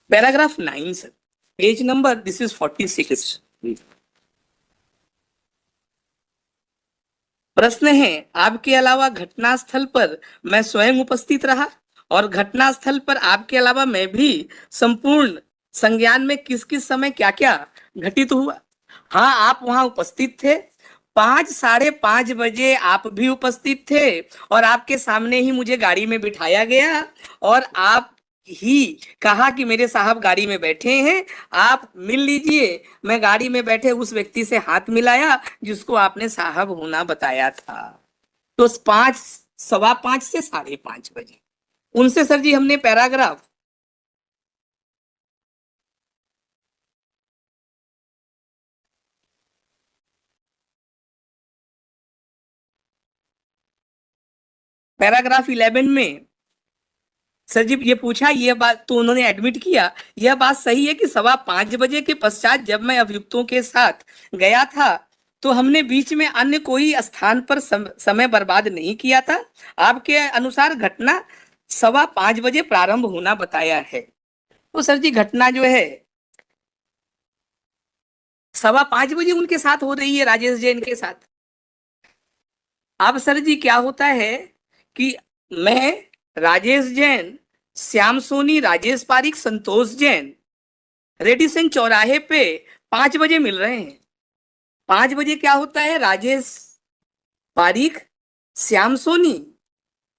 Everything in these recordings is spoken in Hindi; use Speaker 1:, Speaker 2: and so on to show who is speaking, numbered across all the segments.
Speaker 1: Paragraph 9 sir, page number this is 46। प्रश्न है, आपके अलावा घटनास्थल पर मैं स्वयं उपस्थित रहा और घटनास्थल पर आपके अलावा मैं भी संपूर्ण संज्ञान में किस किस समय क्या क्या घटित हुआ। हाँ, आप वहां उपस्थित थे। 5 साढ़े 5 बजे आप भी उपस्थित थे और आपके सामने ही मुझे गाड़ी में बिठाया गया और आप ही कहा कि मेरे साहब गाड़ी में बैठे हैं, आप मिल लीजिए। मैं गाड़ी में बैठे उस व्यक्ति से हाथ मिलाया जिसको आपने साहब होना बताया था। तो 5 सवा 5 से 5:30 बजे उनसे सर जी हमने पैराग्राफ पैराग्राफ 11 में सर जी ये पूछा, ये बात तो उन्होंने एडमिट किया, यह बात सही है कि 5:15 बजे के पश्चात जब मैं अभियुक्तों के साथ गया था तो हमने बीच में अन्य कोई स्थान पर समय बर्बाद नहीं किया था। आपके अनुसार घटना 5:15 बजे प्रारंभ होना बताया है। तो सर जी घटना जो है 5:15 बजे उनके साथ हो रही है, राजेश जैन के साथ। अब सर जी क्या होता है कि मैं, राजेश जैन, श्याम सोनी, राजेश पारिक, संतोष जैन रेडिसन चौराहे पे 5 बजे मिल रहे हैं। 5 बजे क्या होता है, राजेश पारिक, श्याम सोनी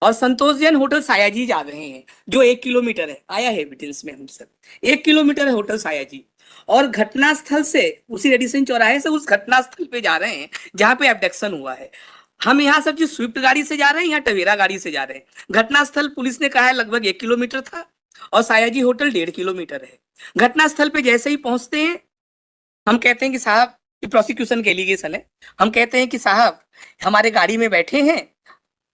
Speaker 1: और संतोष जैन होटल सायाजी जा रहे हैं जो 1 किलोमीटर है, आया है एविडेंस में हम सब, 1 किलोमीटर है होटल सायाजी। और घटनास्थल से उसी रेडिसन चौराहे से उस घटनास्थल पे जा रहे हैं जहां पे एब्डक्शन हुआ है। हम यहाँ सब जी स्विफ्ट गाड़ी से जा रहे हैं, यहाँ टवेरा गाड़ी से जा रहे हैं। घटनास्थल पुलिस ने कहा है लगभग 1 किलोमीटर था और सायाजी होटल 1.5 किलोमीटर है। घटनास्थल पे जैसे ही पहुंचते हैं हम कहते हैं कि साहब, प्रोसिक्यूशन के एलिगेशन है, हम कहते हैं कि साहब हमारे गाड़ी में बैठे हैं।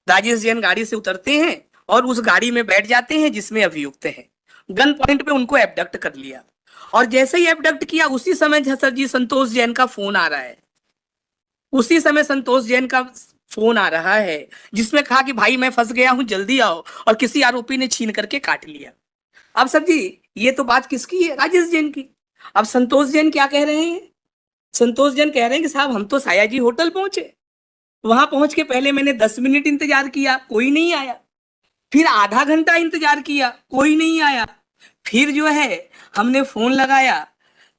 Speaker 1: राजेश जैन गाड़ी से उतरते हैं और उस गाड़ी में बैठ जाते हैं जिसमें अभियुक्त हैं। गन पॉइंट पे उनको एबडक्ट कर लिया और जैसे ही एबडक्ट किया उसी समय सर जी संतोष जैन का फोन आ रहा है। उसी समय संतोष जैन का फोन आ रहा है जिसमें कहा कि भाई मैं फंस गया हूं, जल्दी आओ, और किसी आरोपी ने छीन करके काट लिया। अब सर जी ये तो बात किसकी है, राजेश जैन की। अब संतोष जैन क्या कह रहे हैं, संतोष जैन कह रहे हैं कि साहब हम तो सायाजी होटल पहुंचे, वहां पहुंच के पहले मैंने 10 मिनट इंतजार किया, कोई नहीं आया। फिर आधा घंटा इंतजार किया, कोई नहीं आया। फिर जो है हमने फोन लगाया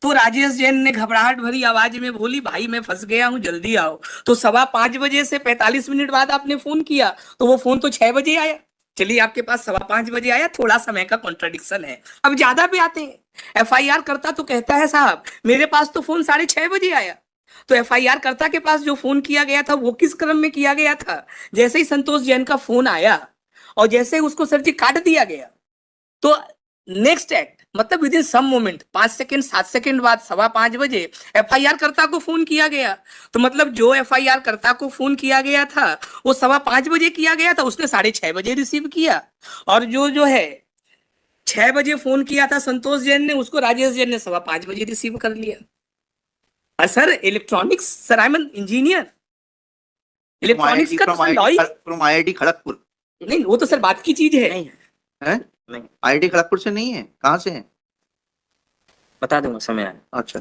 Speaker 1: तो राजेश जैन ने घबराहट भरी आवाज में बोली, भाई मैं फंस गया हूं, जल्दी आओ। तो 5:15 बजे से 45 मिनट बाद आपने फोन किया तो वो फोन तो 6 बजे आया। चलिए आपके पास 5:15 बजे आया, थोड़ा समय का कॉन्ट्रडिक्शन है। अब ज्यादा पे आते हैं, एफआईआर करता तो कहता है साहब मेरे पास तो फोन 6:30 बजे आया। तो एफआईआर कर्ता के पास जो फोन किया गया था वो किस क्रम में किया गया था, जैसे ही संतोष जैन का फोन आया और जैसे उसको सर जी काट दिया गया तो नेक्स्ट एक्ट मतलब within some moment 5 second 7 second बाद 5:15 बजे एफआईआर कर्ता को फोन किया गया। तो मतलब जो एफआईआर कर्ता को फोन किया गया था वो 5:15 बजे किया गया था, उसने 6:30 बजे रिसीव किया। और जो है 6 बजे फोन किया था संतोष जैन ने, उसको राजेश जैन ने 5:15 बजे रिसीव कर लिया। Sir electronics, sir I am engineer, electronics का
Speaker 2: फ्रॉम आईआईटी खड़गपुर।
Speaker 1: नहीं वो तो सर बात की चीज है।
Speaker 2: नहीं आईआईटी खड़गपुर से नहीं है, कहाँ से है
Speaker 1: बता दूंगा समय आए।
Speaker 2: अच्छा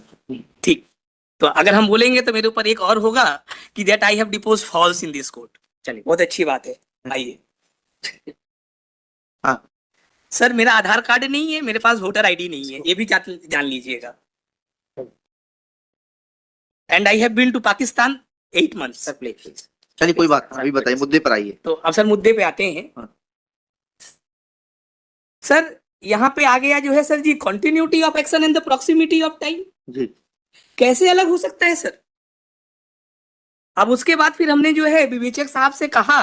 Speaker 1: ठीक, तो अगर हम बोलेंगे तो मेरे ऊपर एक और होगा कि that I have depots falls in this court. चलिए बहुत अच्छी बात है, आइए।
Speaker 2: हाँ
Speaker 1: सर मेरा आधार कार्ड नहीं है, मेरे पास वोटर आईडी नहीं है, ये भी जान लीजिएगा। And I have been to Pakistan 8 months। Sir please
Speaker 2: चलिए कोई बात, अभी बताइए, मुद्दे पर आइए।
Speaker 1: तो अब सर मुद्दे पे आते हैं।
Speaker 2: हाँ।
Speaker 1: सर यहाँ पे आ गया जो है sir ji continuity of action and the proximity of time.
Speaker 2: जी
Speaker 1: कैसे अलग हो सकता है सर। अब उसके बाद फिर हमने जो है विवेचक साहब से कहा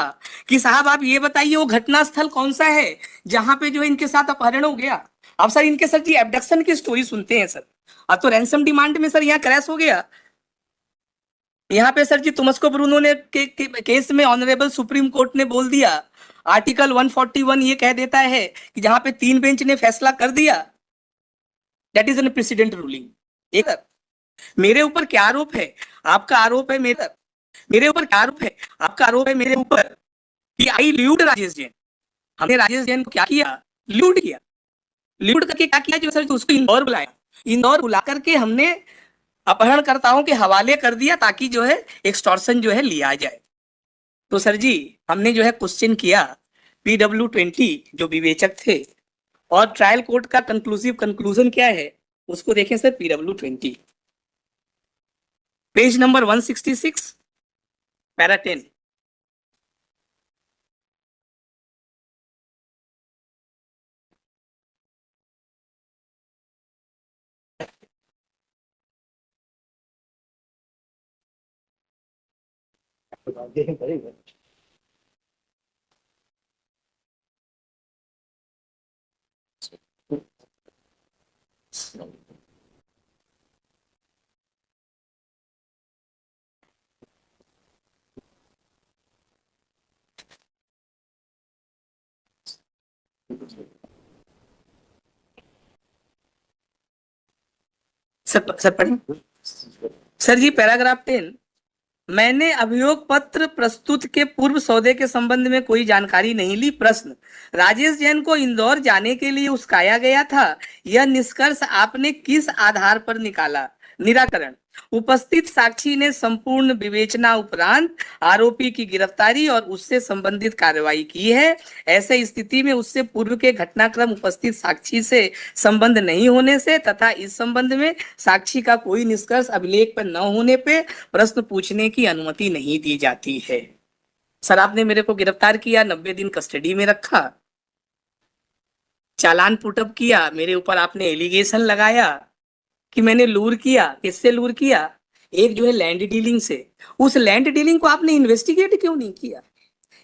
Speaker 1: कि साहब आप ये बताइए वो घटनास्थल कौन सा है जहां पे जो है इनके साथ अपहरण हो गया। अब सर इनके सर जी एबडक्शन की स्टोरी सुनते हैं सर। अब तो रैंसम डिमांड में सर यहाँ क्रैश हो गया। यहाँ पे सर जी तुमस्को ब्रूनो ने केस में ऑनरेबल सुप्रीम कोर्ट ने बोल दिया, आर्टिकल 141 ये कह देता है कि जहां पे 3 बेंच ने फैसला कर दिया that is an president ruling. एक मेरे ऊपर क्या आरोप है, आपका आरोप है मेरे ऊपर क्या आरोप है, आपका आरोप है मेरे ऊपर कि आई ल्यूड राजेश जैन। हमने राजेश जैन को क्या किया, ल्यूड किया। लिक्विड करके क्या किया जो सर, तो उसको इंदौर बुलाया, इंदौर बुला करके हमने अपहरणकर्ताओं के हवाले कर दिया ताकि जो है एक्सटॉर्शन जो है लिया जाए। तो सर जी हमने जो है क्वेश्चन किया PW20 जो विवेचक थे, और ट्रायल कोर्ट का कंक्लूसिव कंक्लूजन क्या है उसको देखें sir. PW20 page number 166 para 10। Sir पढ़ें सर जी। पैराग्राफ 10, मैंने अभियोग पत्र प्रस्तुत के पूर्व सौदे के संबंध में कोई जानकारी नहीं ली। प्रश्न, राजेश जैन को इंदौर जाने के लिए उस्काया गया था, यह निष्कर्ष आपने किस आधार पर निकाला? निराकरण, उपस्थित साक्षी ने संपूर्ण विवेचना उपरांत आरोपी की गिरफ्तारी और उससे संबंधित कार्रवाई की है। ऐसे स्थिति में उससे पूर्व के घटनाक्रम उपस्थित साक्षी से संबंध नहीं होने से तथा इस संबंध में साक्षी का कोई निष्कर्ष अभिलेख पर न होने पे प्रश्न पूछने की अनुमति नहीं दी जाती है। सर आपने मेरे को गिरफ्तार किया, 90 दिन कस्टडी में रखा, चालान पुटअप किया, मेरे ऊपर आपने एलिगेशन लगाया कि मैंने लूर किया। किससे लूर किया? एक जो है लैंड डीलिंग से। उस लैंड डीलिंग को आपने इन्वेस्टिगेट क्यों नहीं किया?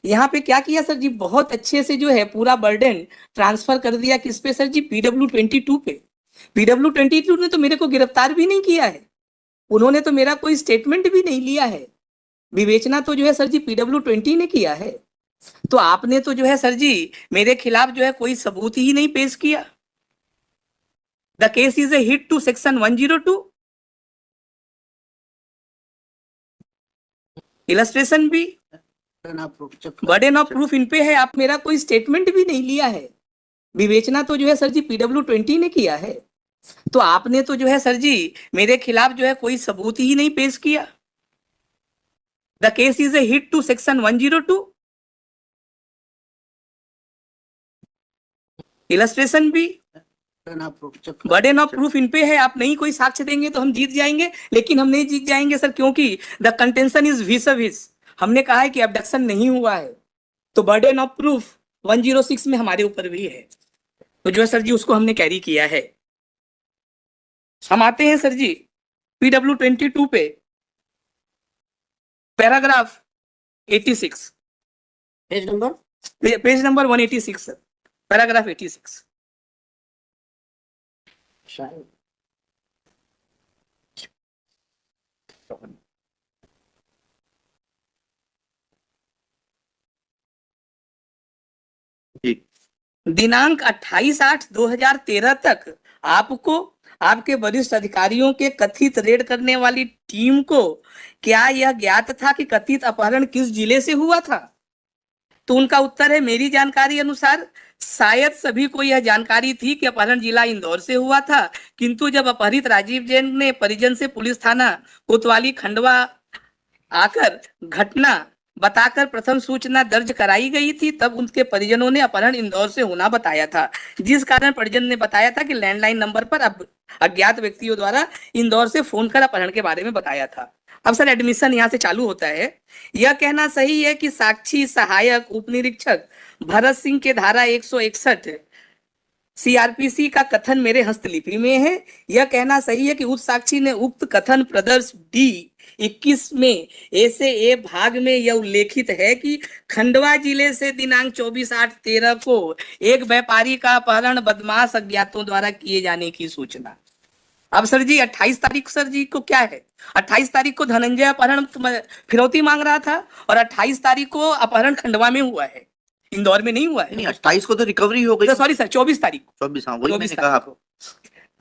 Speaker 1: यहाँ पे क्या किया सर जी, बहुत अच्छे से जो है पूरा बर्डन ट्रांसफर कर दिया किस पे सर जी? PW22 पे। PW22 ने तो मेरे को गिरफ्तार भी नहीं किया है, उन्होंने तो मेरा कोई स्टेटमेंट भी नहीं लिया है। विवेचना तो जो है सर जी PW20 ने किया है। तो आपने तो जो है सर जी मेरे खिलाफ जो है कोई सबूत ही नहीं पेश किया। The case is a hit to section 102। Illustration भी, बर्डन ऑफ प्रूफ इन पे है, आप मेरा कोई स्टेटमेंट भी नहीं लिया है। विवेचना तो जो है सर जी PW20 ने किया है। तो आपने तो जो है सर जी मेरे खिलाफ जो है कोई सबूत ही नहीं पेश किया। The case is a hit to section 102। Illustration भी, बर्डन ऑफ प्रूफ इन पे है, आप नहीं कोई साक्ष्य देंगे तो हम जीत जाएंगे, लेकिन हम नहीं जीत जाएंगे सर, क्योंकि द कंटेंशन इज विस विस। हमने कहा है कि अबडक्शन नहीं हुआ है, तो बर्डन ऑफ प्रूफ 106 में हमारे ऊपर भी है, तो जो है सर जी उसको हमने कैरी किया है। हम आते हैं सर जी PW22 पे, paragraph 86, page number 186 sir, paragraph 86। दिनांक 28/8/2013 तक आपको आपके वरिष्ठ अधिकारियों के कथित रेड करने वाली टीम को क्या यह ज्ञात था कि कथित अपहरण किस जिले से हुआ था? तो उनका उत्तर है, मेरी जानकारी अनुसार शायद सभी को यह जानकारी थी कि अपहरण जिला इंदौर से हुआ था, किंतु जब अपहरित राजीव जैन ने परिजन से पुलिस थाना कोतवाली खंडवा आकर घटना बताकर प्रथम सूचना दर्ज कराई गई थी, तब उनके परिजनों ने अपहरण इंदौर से होना बताया था, जिस कारण परिजन ने बताया था कि लैंडलाइन नंबर पर अब अज्ञात व्यक्तियों द्वारा इंदौर से फोन कर अपहरण के बारे में बताया था। अब सर एडमिशन यहाँ से चालू होता है। यह कहना सही है कि साक्षी सहायक उप निरीक्षक भरत सिंह के धारा 161 CRPC का कथन मेरे हस्तलिपि में है। यह कहना सही है कि उस साक्षी ने उक्त कथन प्रदर्श D21 में ऐसे ए भाग में यह उल्लेखित है कि खंडवा जिले से दिनांक 24/8/13 को एक व्यापारी का अपहरण बदमाश अज्ञातों द्वारा किए जाने की सूचना। अब सर जी 28 तारीख सर जी को क्या है, 28 तारीख को धनंजय अपहरण फिरौती मांग रहा था, और 28 तारीख को अपहरण खंडवा में हुआ है, इंदौर में नहीं हुआ है।
Speaker 2: नहीं 28 को तो रिकवरी हो गई।
Speaker 1: सॉरी सर 24 तारीख,
Speaker 2: 24, हाँ वही मैंने कहा आपको।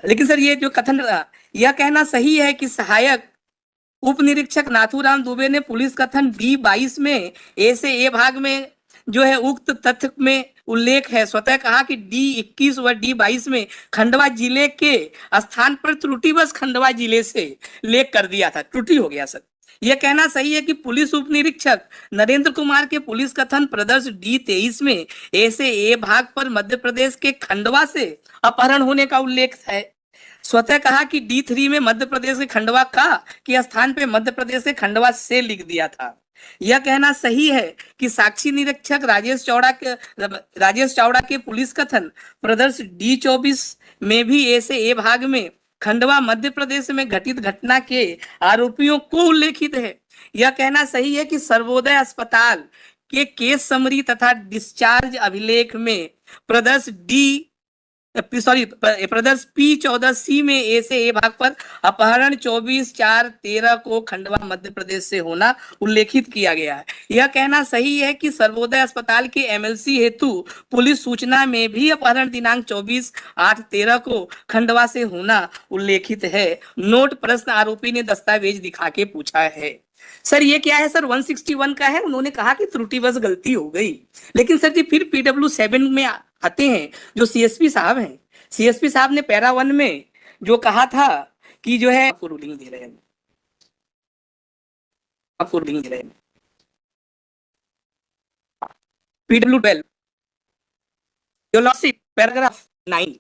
Speaker 1: लेकिन सर ये जो कथन, यह कहना सही है कि सहायक उप निरीक्षक नाथूराम दुबे ने पुलिस कथन D22 में ऐसे ए भाग में जो है उक्त तथ्य में उल्लेख है। स्वतः कहा कि D21 व D22 में खंडवा जिले के स्थान पर त्रुटिवश खंडवा जिले से लेख कर दिया था, त्रुटि हो गया सर। यह कहना सही है कि पुलिस उप निरीक्षक नरेंद्र कुमार के पुलिस कथन प्रदर्श D23 में ऐसे ए भाग पर मध्य प्रदेश के खंडवा से अपहरण होने का उल्लेख है। स्वतः कहा कि D3 में मध्य प्रदेश के खंडवा का के स्थान पे मध्य प्रदेश के खंडवा से लिख दिया था। यह कहना सही है कि साक्षी निरीक्षक राजेश चावड़ा के पुलिस कथन प्रदर्श D24 में भी ऐसे ए भाग में खंडवा मध्य प्रदेश में घटित घटना के आरोपियों को उल्लेखित है। यह कहना सही है कि सर्वोदय अस्पताल के केस समरी तथा डिस्चार्ज अभिलेख में प्रदर्श प्रदर्श P14C में ऐसे ए भाग पर अपहरण 24/4/13 को खंडवा मध्य प्रदेश से होना उल्लेखित किया गया है। यह कहना सही है कि सर्वोदय अस्पताल के MLC हेतु पुलिस सूचना में भी अपहरण दिनांक 24/8/13 को खंडवा से होना उल्लेखित है। नोट प्रश्न आरोपी ने दस्तावेज दिखा के पूछा है। सर ये क्या है सर, 161 का है। उन्होंने कहा कि त्रुटिवश गलती हो गई, लेकिन सर जी फिर PW7 में आते हैं जो CSP साहब हैं। CSP साहब ने पैरा 1 में जो कहा था कि जो है आपको रूलिंग दे रहे हैं, आपको रूलिंग दे रहे हैं PW12 योर लॉर्डशिप पैराग्राफ 9